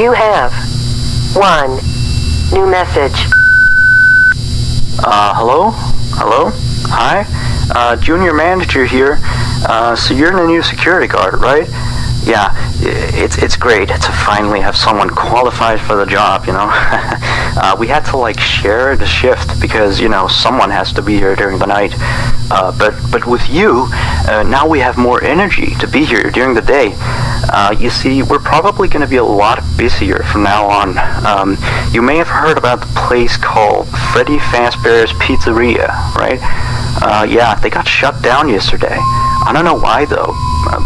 You have 1 new message. Hello? Hello? Hi? Junior manager here. So you're the new security guard, right? Yeah, it's great to finally have someone qualified for the job, you know. We had to like share the shift because, you know, someone has to be here during the night. But with you, now we have more energy to be here during the day. You see, we're probably going to be a lot busier from now on. You may have heard about the place called FREDDY FAZBEAR'S Pizzeria, right? Yeah, they got shut down yesterday. I don't know why though.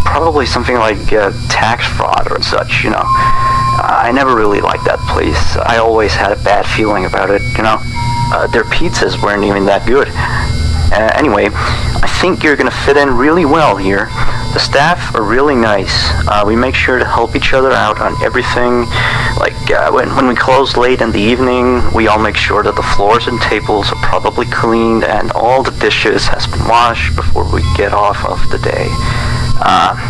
Probably something like tax fraud or such, you know. I never really liked that place. I always had a bad feeling about it, you know. Their pizzas weren't even that good. Anyway, I think you're gonna fit in really well here. The staff are really nice. We make sure to help each other out on everything. Like when we close late in the evening, we all make sure that the floors and tables are probably cleaned and all the dishes has been washed before we get off of the day.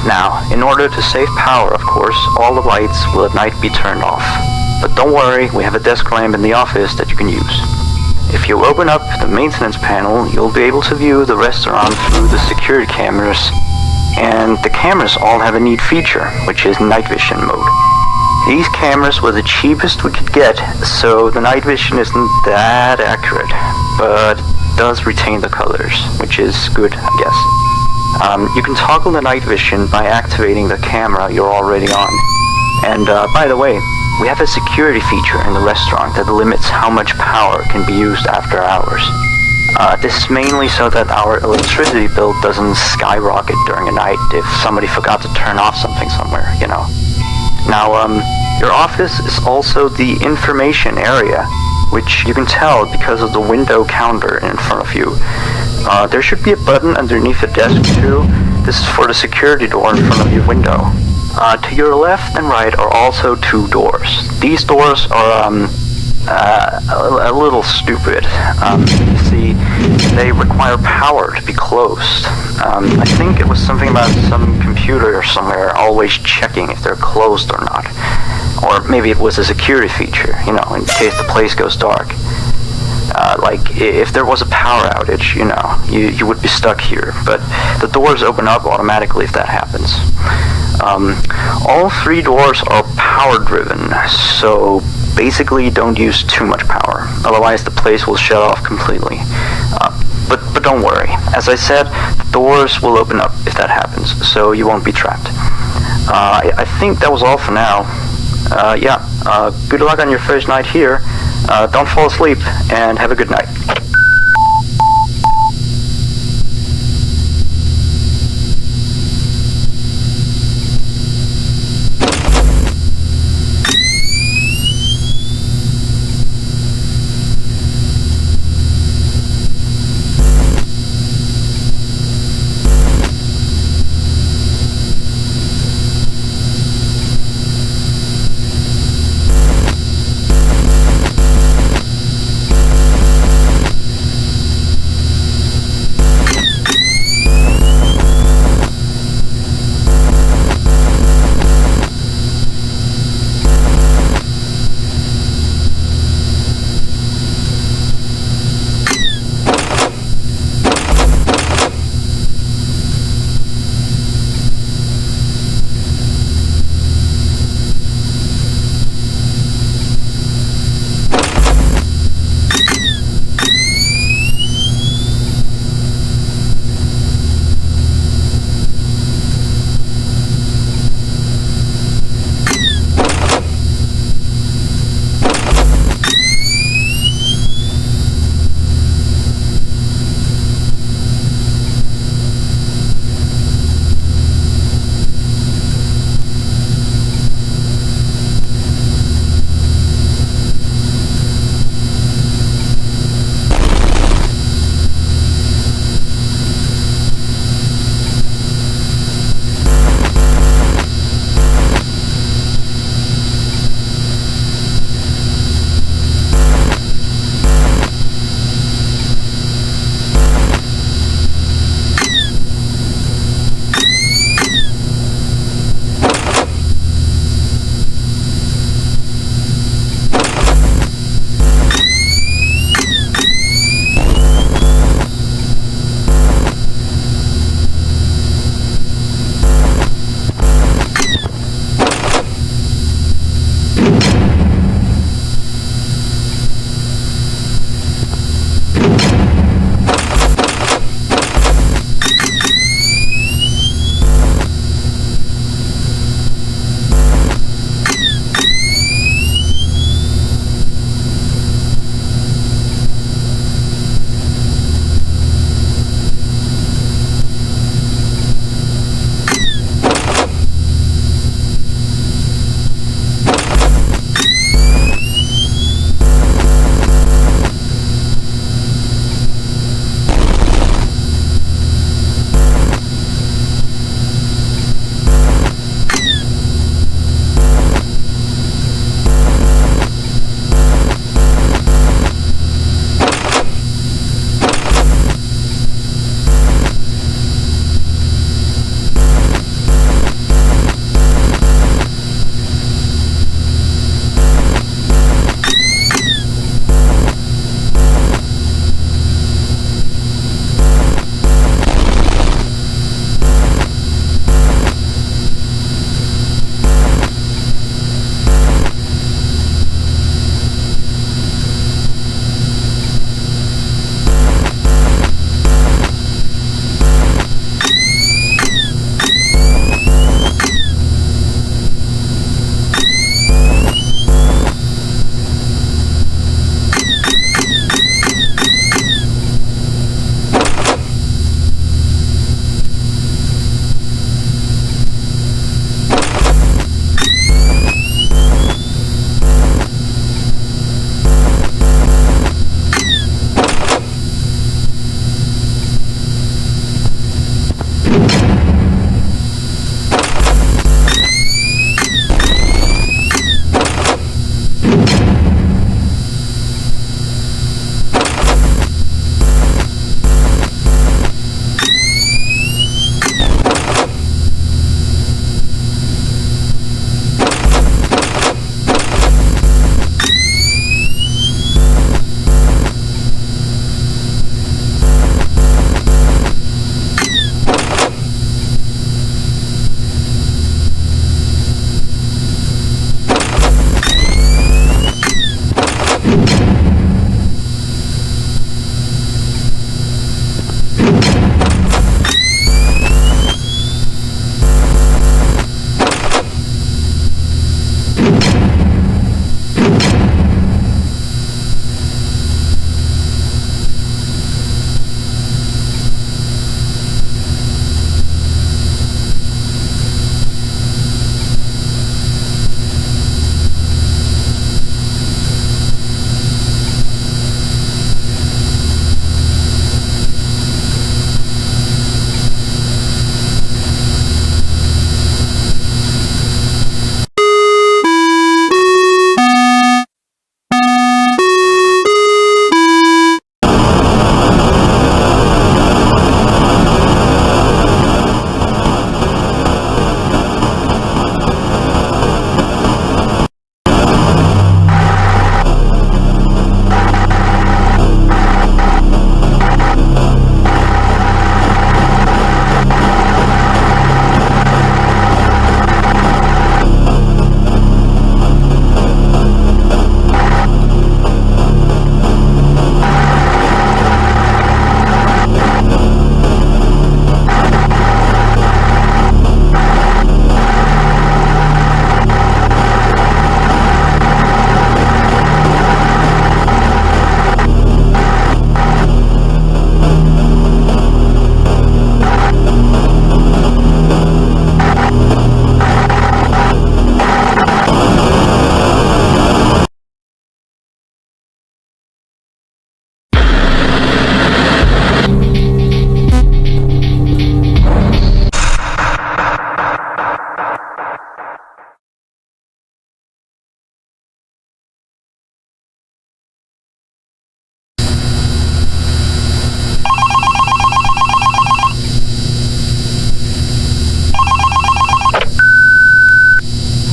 Now, in order to save power, of course, all the lights will at night be turned off. But don't worry, we have a desk lamp in the office that you can use. If you open up the maintenance panel, you'll be able to view the restaurant through the security cameras. And the cameras all have a neat feature, which is night vision mode. These cameras were the cheapest we could get, so the night vision isn't that accurate, but it does retain the colors, which is good, I guess. You can toggle the night vision by activating the camera you're already on. And by the way, we have a security feature in the restaurant that limits how much power can be used after hours. This is mainly so that our electricity bill doesn't skyrocket during a night if somebody forgot to turn off something somewhere, you know. Now, your office is also the information area, which you can tell because of the window counter in front of you. There should be a button underneath the desk too. This is for the security door in front of your window. To your left and right are also 2 doors. These doors are a little stupid. You see, they require power to be closed. I think it was something about some computer somewhere always checking if they're closed or not. Or maybe it was a security feature, you know, in case the place goes dark. Like, if there was a power outage, you know, you would be stuck here. But the doors open up automatically if that happens. All 3 doors are power-driven, so basically don't use too much power. Otherwise, the place will shut off completely. But don't worry. As I said, the doors will open up if that happens, so you won't be trapped. I think that was all for now. Yeah, good luck on your first night here. Don't fall asleep, and have a good night.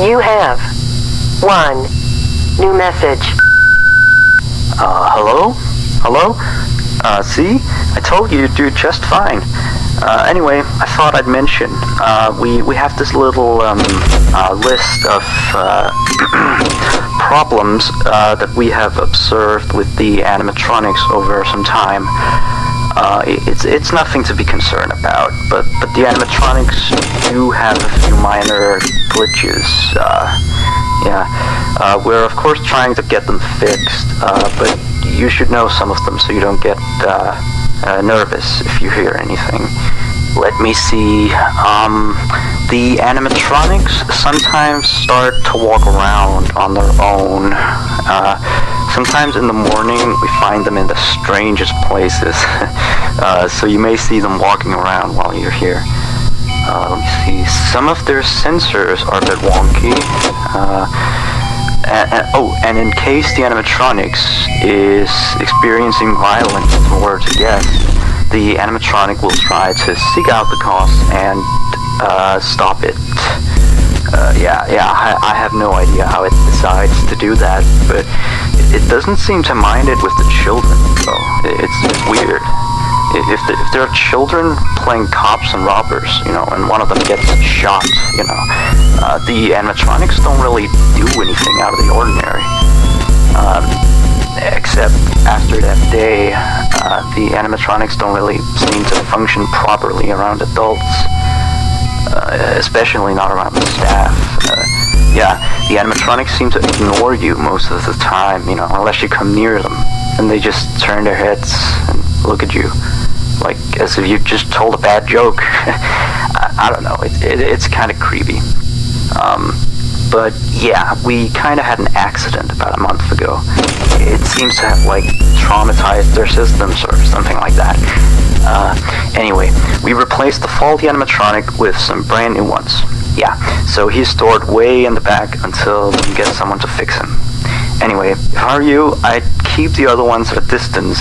You have 1 new message. Hello? Hello? See? I told you you'd do just fine. Anyway, I thought I'd mention, we have this little, list of, problems, that we have observed with the animatronics over some time. It's nothing to be concerned about, but the animatronics do have a few minor glitches. We're of course trying to get them fixed, but you should know some of them so you don't get nervous if you hear anything. Let me see. The animatronics sometimes start to walk around on their own. Sometimes in the morning we find them in the strangest places. So you may see them walking around while you're here. Let me see. Some of their sensors are a bit wonky. And in case the animatronics is experiencing violence towards a guest, the animatronic will try to seek out the cause and stop it. I have no idea how it decides to do that, but it doesn't seem to mind it with the children, though. It's weird. If there are children playing cops and robbers, and one of them gets shot, the animatronics don't really do anything out of the ordinary. Except after that day, the animatronics don't really seem to function properly around adults, especially not around the staff. The animatronics seem to ignore you most of the time, unless you come near them, and they just turn their heads and look at you, like as if you just told a bad joke. I don't know, it's kind of creepy. But yeah, we kind of had an accident about a month ago. It seems to have traumatized their systems or something like that. Anyway, we replaced the faulty animatronic with some brand new ones. Yeah, so he's stored way in the back until we can get someone to fix him. Anyway, if I were you, I'd keep the other ones at a distance.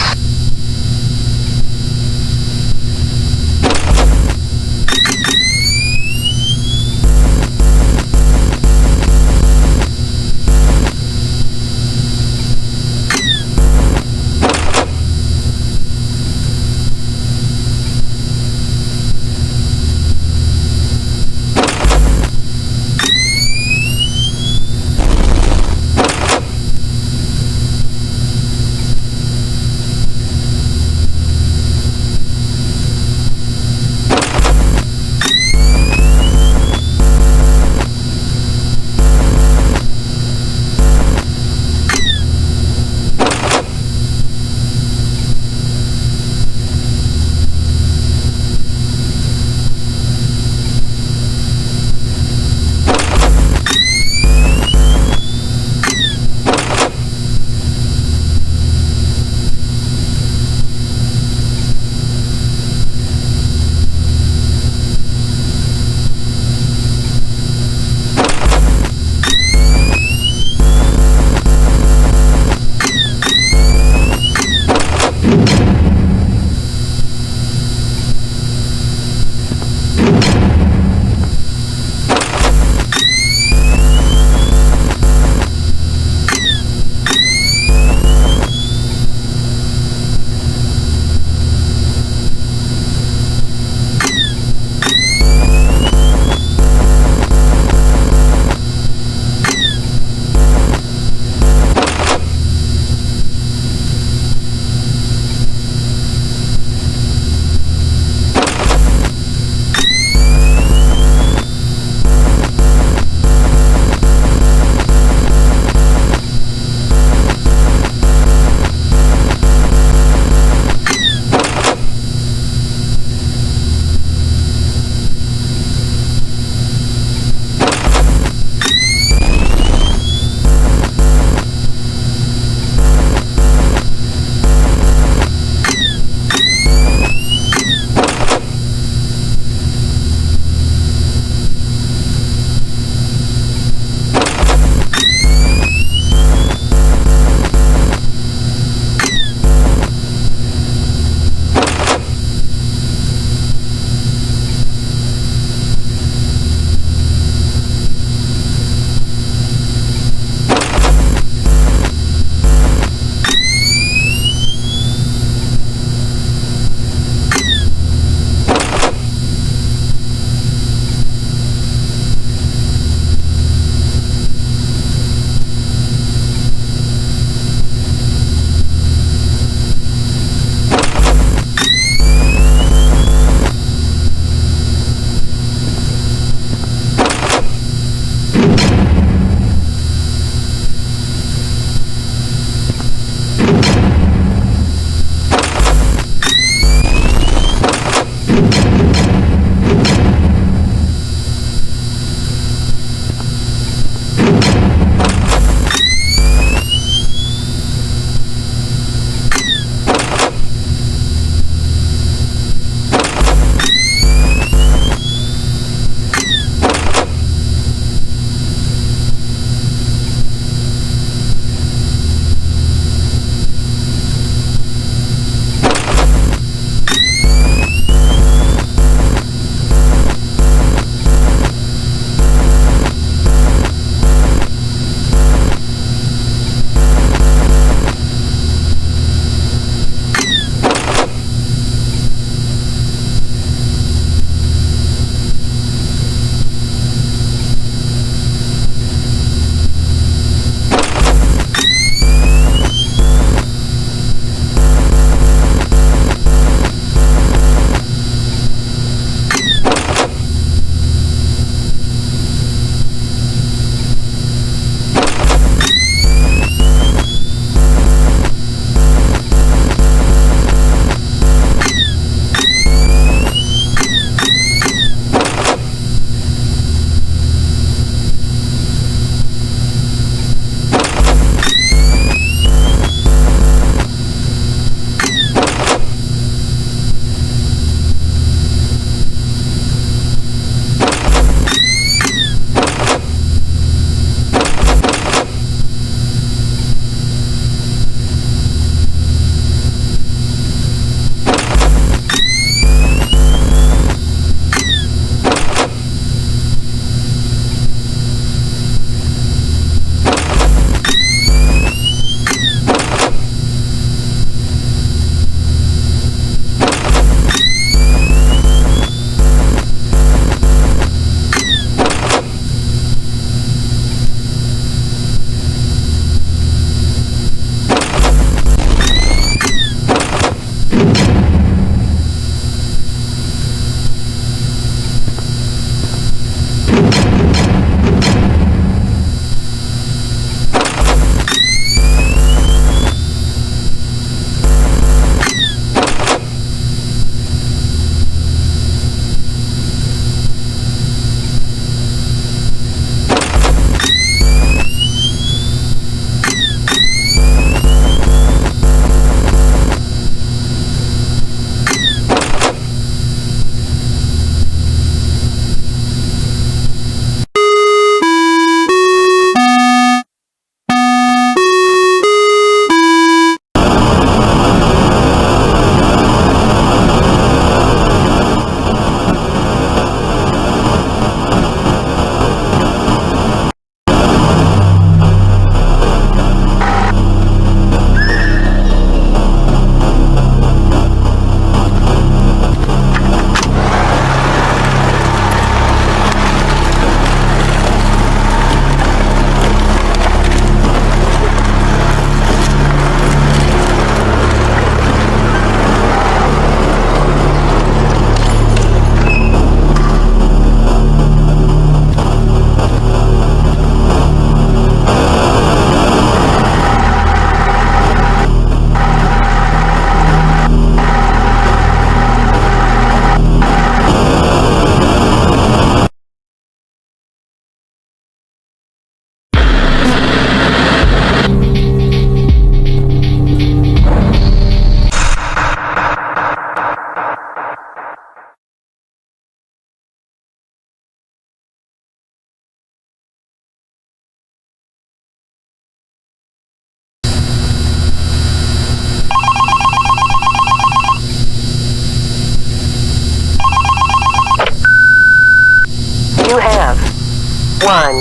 1.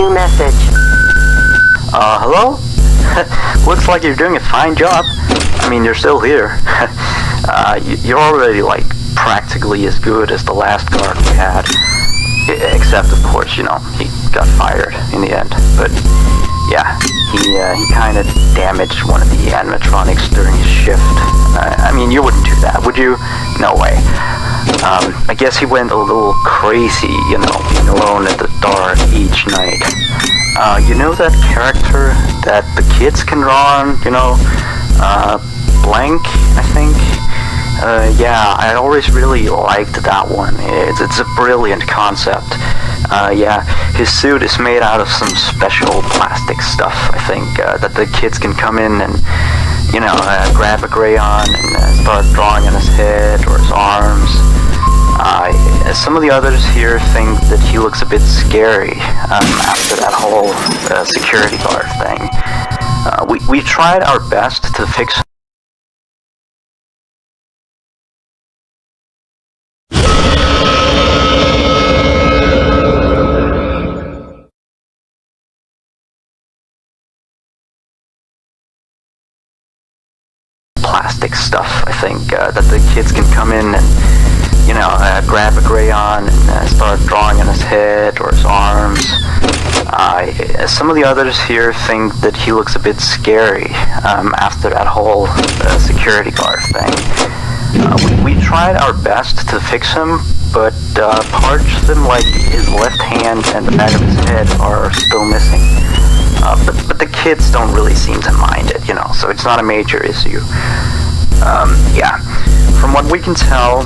New message. Hello? Looks like you're doing a fine job. I mean, you're still here. You're already, like, practically as good as the last guard we had. Except, of course, you know, he got fired in the end. But, yeah, he kind of damaged one of the animatronics during his shift. I mean, you wouldn't do that, would you? No way. I guess he went a little crazy, you know, being alone at the dark each night. You know that character that the kids can draw on, you know? Blank, I think? Yeah, I always really liked that one. It's a brilliant concept. Yeah, his suit is made out of some special plastic stuff, I think, that the kids can come in and, you know, grab a crayon and start drawing on his head or his arms. Some of the others here think that he looks a bit scary after that whole security guard thing. We tried our best to fix plastic stuff, I think, that the kids can come in and, you know, grab a crayon and start drawing on his head or his arms. Some of the others here think that he looks a bit scary after that whole security guard thing. We tried our best to fix him, but parts of him, like his left hand and the back of his head, are still missing. But the kids don't really seem to mind it, you know, so it's not a major issue. Yeah. From what we can tell,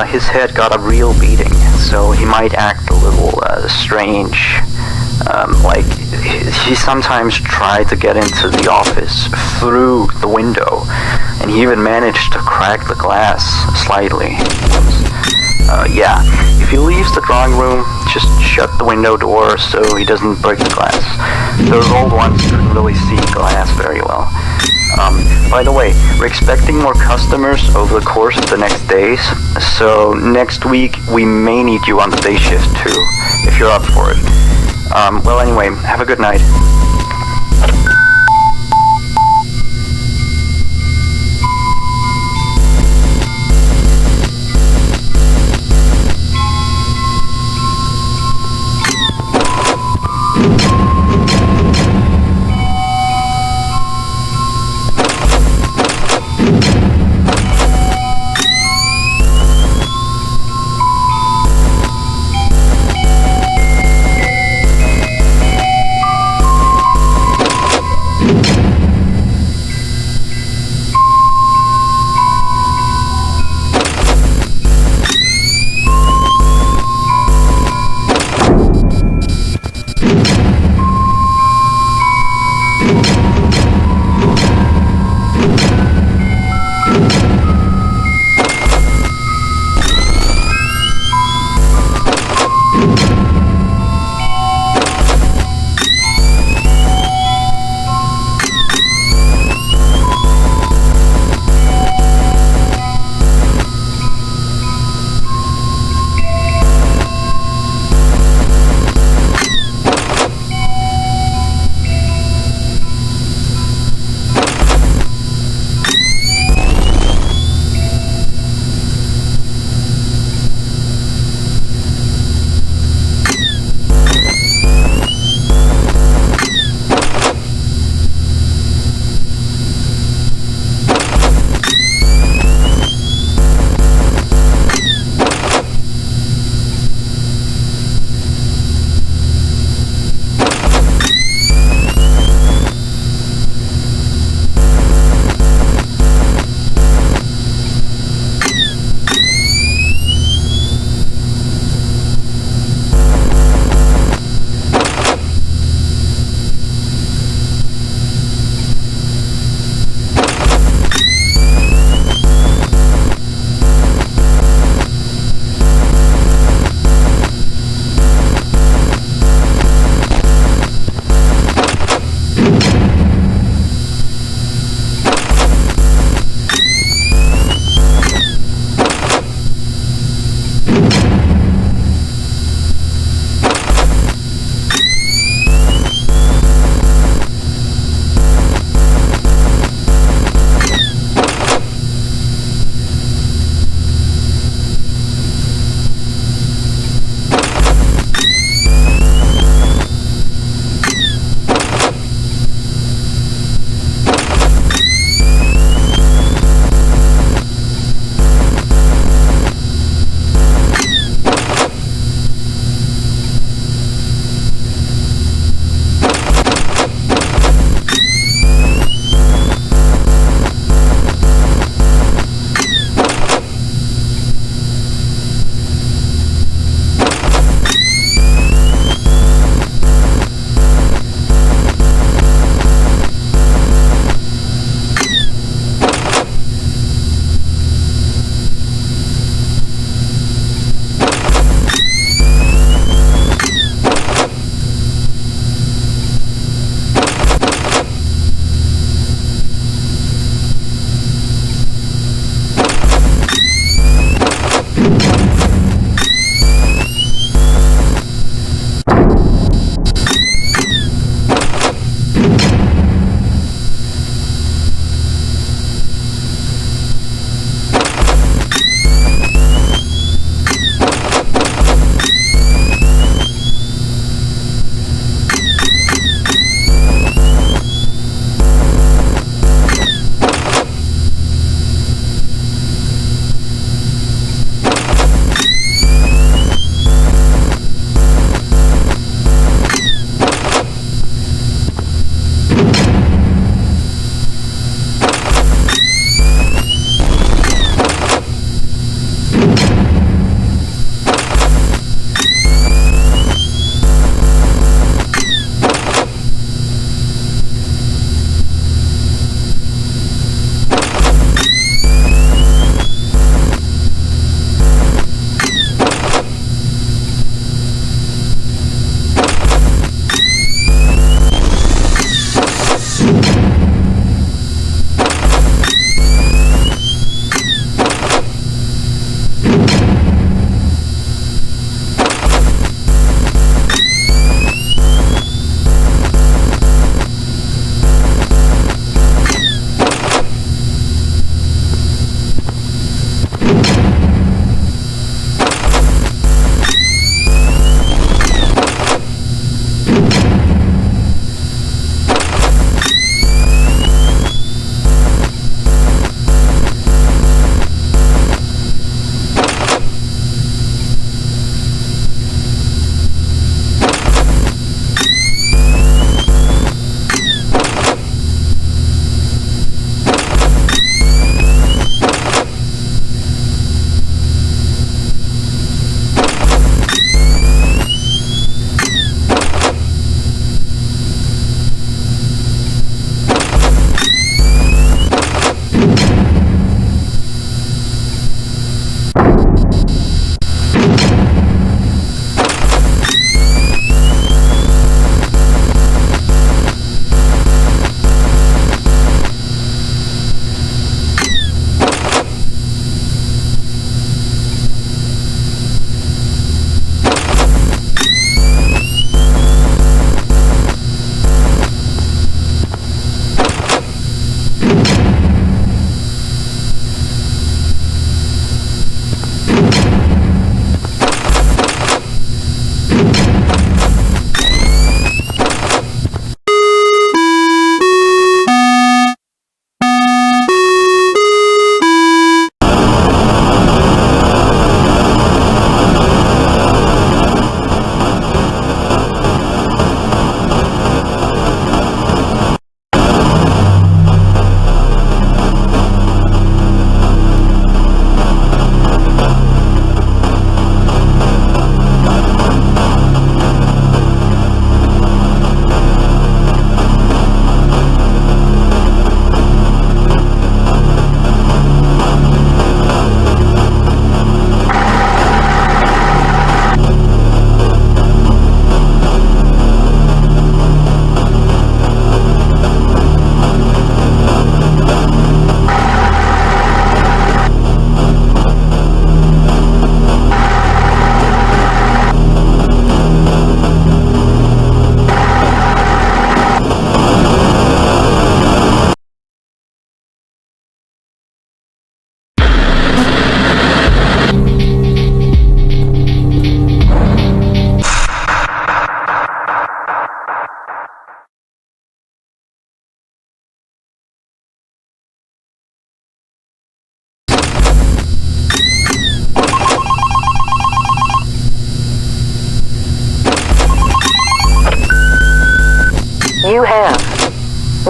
his head got a real beating, so he might act a little strange. Like, he sometimes tried to get into the office through the window, and he even managed to crack the glass slightly. Yeah, if he leaves the drawing room, just shut the window door so he doesn't break the glass. Those old ones couldn't really see glass very well. By the way, we're expecting more customers over the course of the next days, so next week we may need you on the day shift too, if you're up for it. Well anyway, have a good night.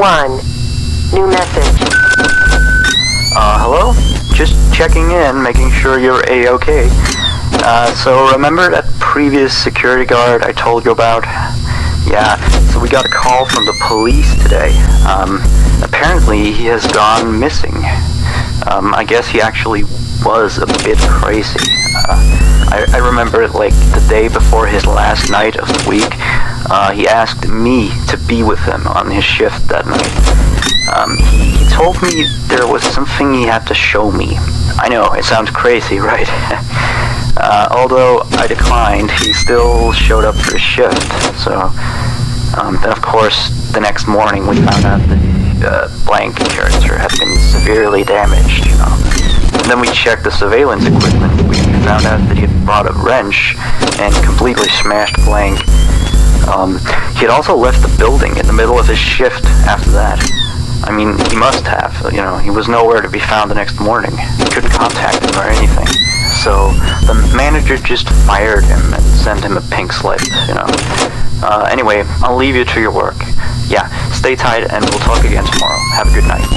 1. New message. Hello? Just checking in, making sure you're A-okay. So remember that previous security guard I told you about? Yeah, so we got a call from the police today. Apparently he has gone missing. I guess he actually was a bit crazy. I remember, like, the day before his last night of the week, he asked me to be with him on his shift that night. He told me there was something he had to show me. I know, it sounds crazy, right? Although I declined, he still showed up for his shift. So, then of course, the next morning we found out that blank character had been severely damaged, you know. And then we checked the surveillance equipment. We found out that he had brought a wrench and completely smashed blank. He had also left the building in the middle of his shift after that. I mean, he must have, you know, he was nowhere to be found the next morning. We couldn't contact him or anything. So, the manager just fired him and sent him a pink slip, you know. Anyway, I'll leave you to your work. Yeah, stay tight and we'll talk again tomorrow. Have a good night.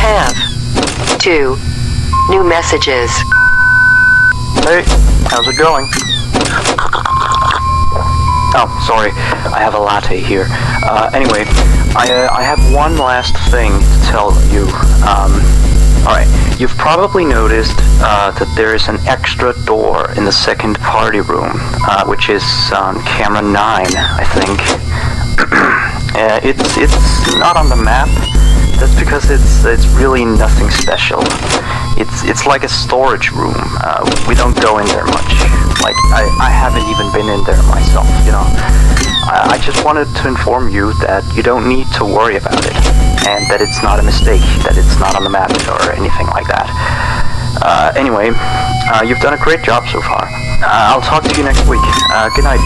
have 2 new messages. Hey, how's it going? Oh, sorry, I have a latte here. Anyway, I have one last thing to tell you. Alright, you've probably noticed that there is an extra door in the second party room, which is on camera 9, I think. It's not on the map. That's because it's really nothing special. It's like a storage room. We don't go in there much. Like, I haven't even been in there myself, you know. I just wanted to inform you that you don't need to worry about it, and that it's not a mistake, that it's not on the map or anything like that. Anyway, you've done a great job so far. I'll talk to you next week. Good night.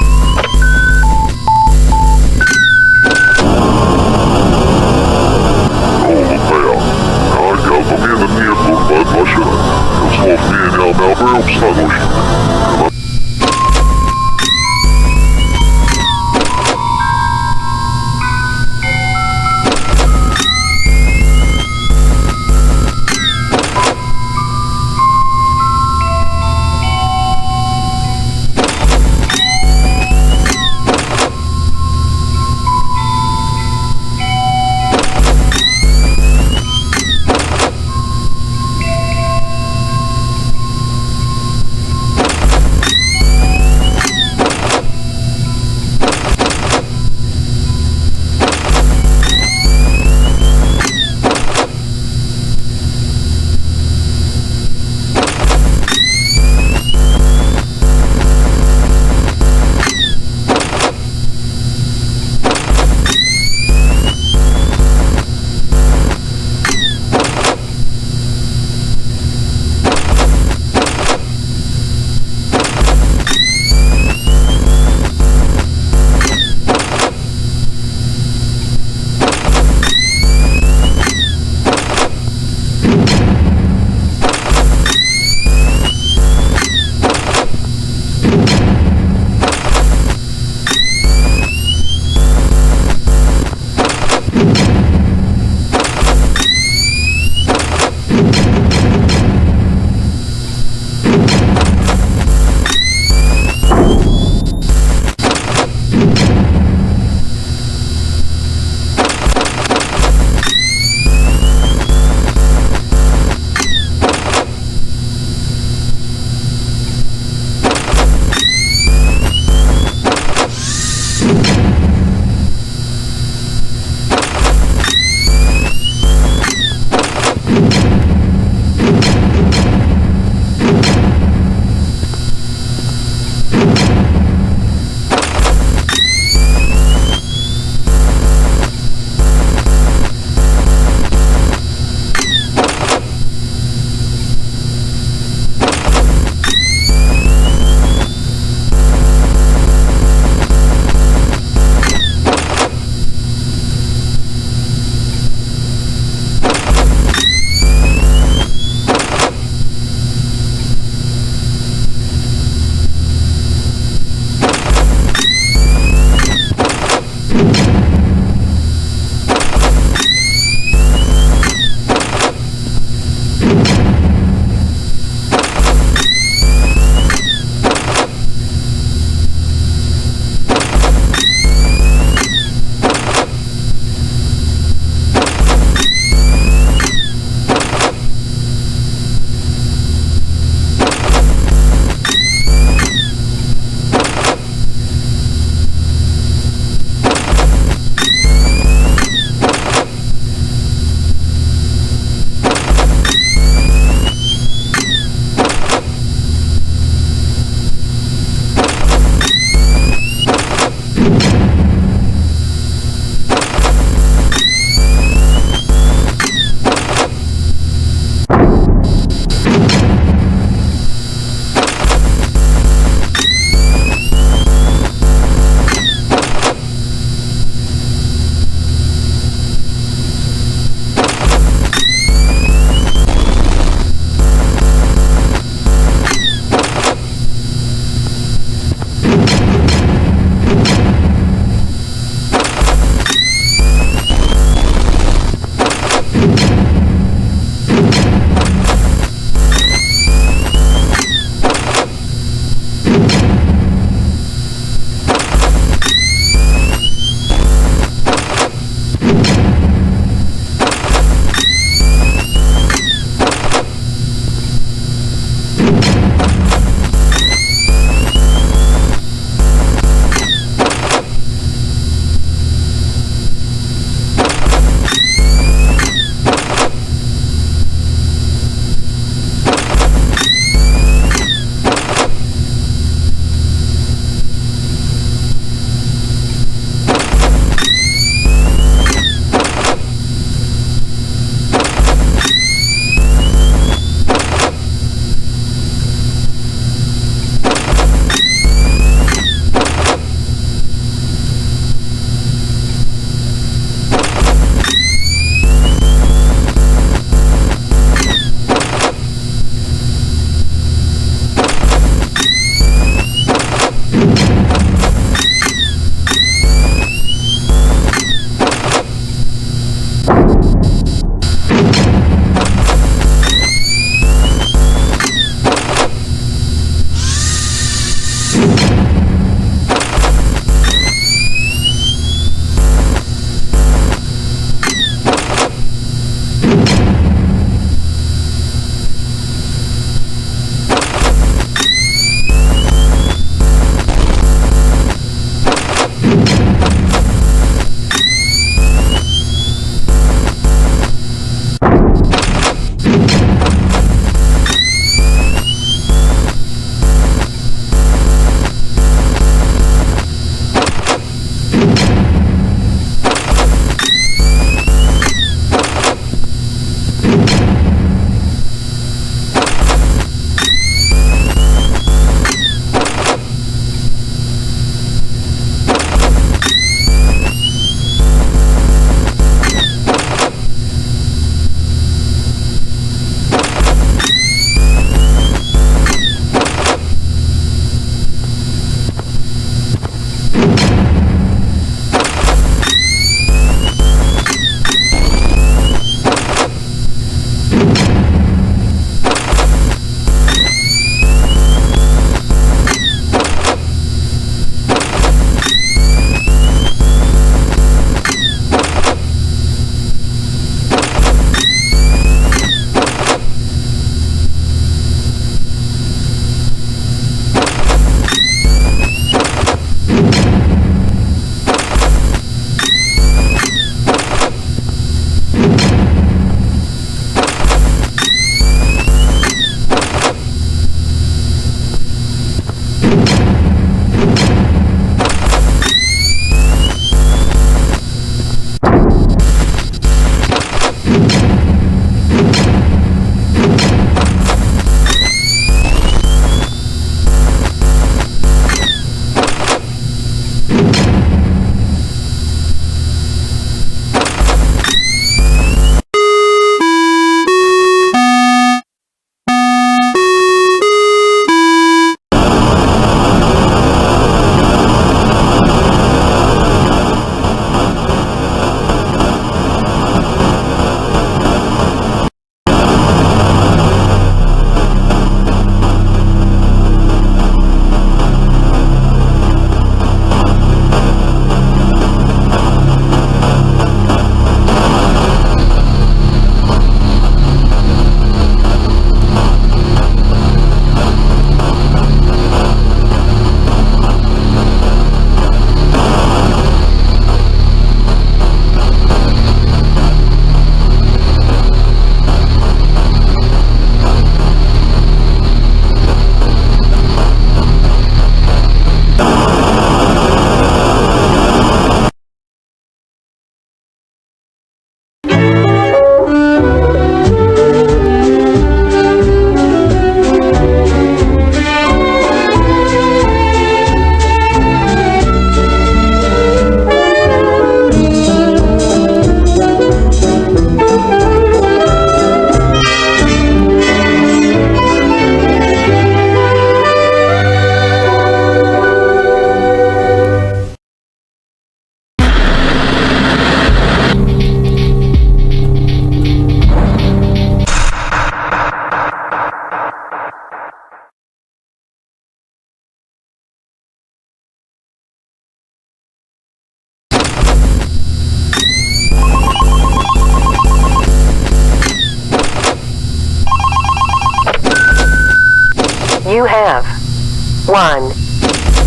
1.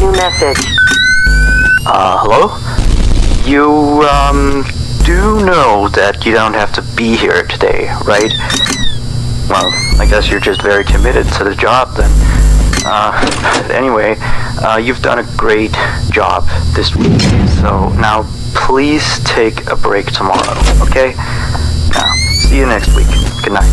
New message. Hello? You, do know that you don't have to be here today, right? Well, I guess you're just very committed to the job then. Anyway, you've done a great job this week, so now please take a break tomorrow, okay? Now, see you next week. Good night.